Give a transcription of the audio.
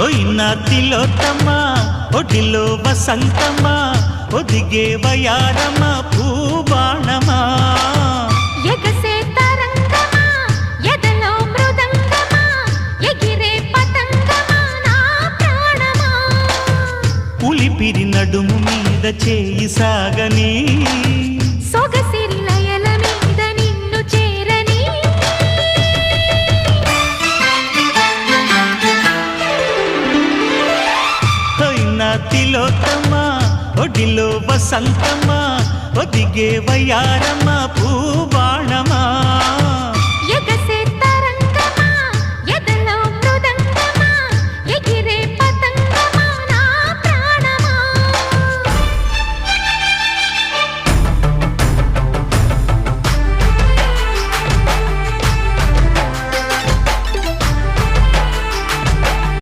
ఒయినా తిలోత్తమ ఒడిలో వసంతమ ఒదిగే వయారమ పూబాణమా ఎగసే తరంగమా ఎదలో మృదంగమా ఎగిరే పతంగమా నా ప్రాణమా ఉలిపిరి నడుము మీద చేయి సాగని సొగసిరి లయల మీద నిన్ను చేరని ఒయినా తిలోత్తమ ఒడిలో వసంతమ ఒదిగే వయారమ పూ